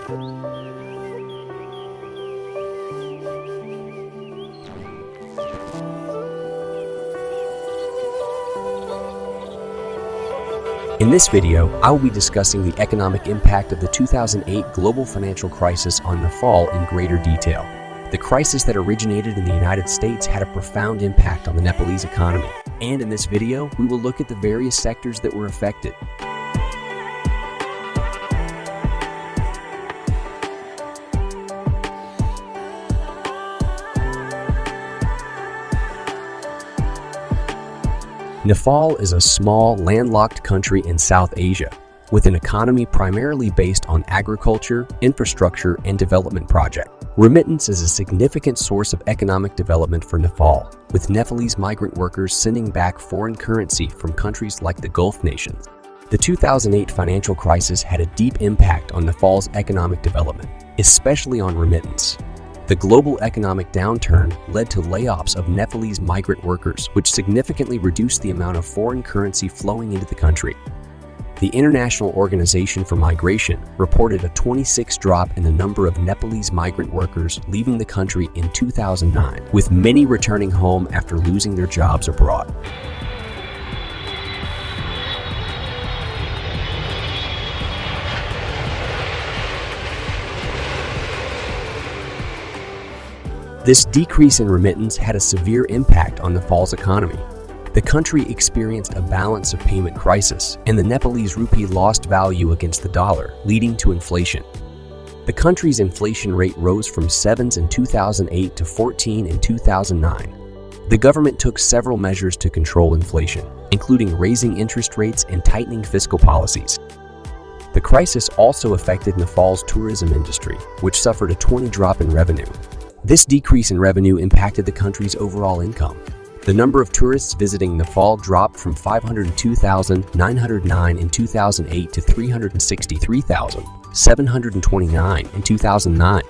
In this video, I will be discussing the economic impact of the 2008 global financial crisis on Nepal in greater detail. The crisis that originated in the United States had a profound impact on the Nepalese economy, and in this video, we will look at the various sectors that were affected. Nepal is a small, landlocked country in South Asia, with an economy primarily based on agriculture, infrastructure, and development projects. Remittance is a significant source of economic development for Nepal, with Nepalese migrant workers sending back foreign currency from countries like the Gulf nations. The 2008 financial crisis had a deep impact on Nepal's economic development, especially on remittance. The global economic downturn led to layoffs of Nepalese migrant workers, which significantly reduced the amount of foreign currency flowing into the country. The International Organization for Migration reported a 26% drop in the number of Nepalese migrant workers leaving the country in 2009, with many returning home after losing their jobs abroad. This decrease in remittance had a severe impact on Nepal's economy. The country experienced a balance of payment crisis, and the Nepalese rupee lost value against the dollar, leading to inflation. The country's inflation rate rose from 7% in 2008 to 14% in 2009. The government took several measures to control inflation, including raising interest rates and tightening fiscal policies. The crisis also affected Nepal's tourism industry, which suffered a 20% drop in revenue. This decrease in revenue impacted the country's overall income. The number of tourists visiting Nepal dropped from 502,909 in 2008 to 363,729 in 2009.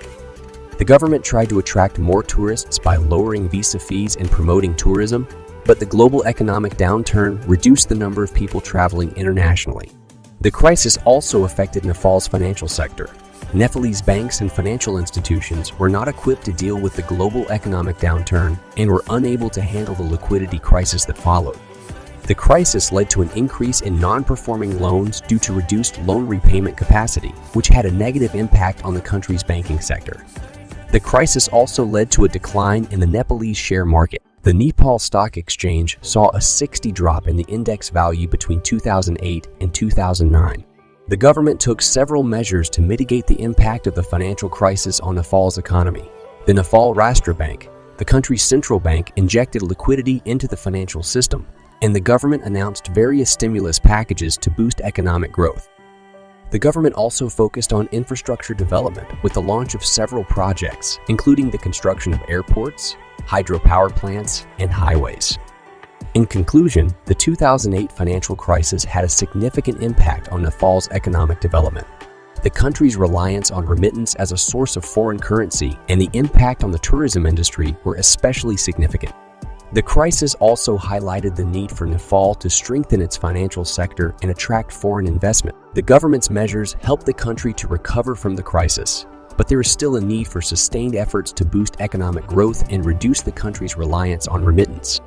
The government tried to attract more tourists by lowering visa fees and promoting tourism, but the global economic downturn reduced the number of people traveling internationally. The crisis also affected Nepal's financial sector. Nepalese banks and financial institutions were not equipped to deal with the global economic downturn and were unable to handle the liquidity crisis that followed. The crisis led to an increase in non-performing loans due to reduced loan repayment capacity, which had a negative impact on the country's banking sector. The crisis also led to a decline in the Nepalese share market. The Nepal Stock Exchange saw a 60% drop in the index value between 2008 and 2009. The government took several measures to mitigate the impact of the financial crisis on Nepal's economy. The Nepal Rashtra Bank, the country's central bank, injected liquidity into the financial system, and the government announced various stimulus packages to boost economic growth. The government also focused on infrastructure development with the launch of several projects, including the construction of airports, hydropower plants, and highways. In conclusion, the 2008 financial crisis had a significant impact on Nepal's economic development. The country's reliance on remittance as a source of foreign currency and the impact on the tourism industry were especially significant. The crisis also highlighted the need for Nepal to strengthen its financial sector and attract foreign investment. The government's measures helped the country to recover from the crisis, but there is still a need for sustained efforts to boost economic growth and reduce the country's reliance on remittance.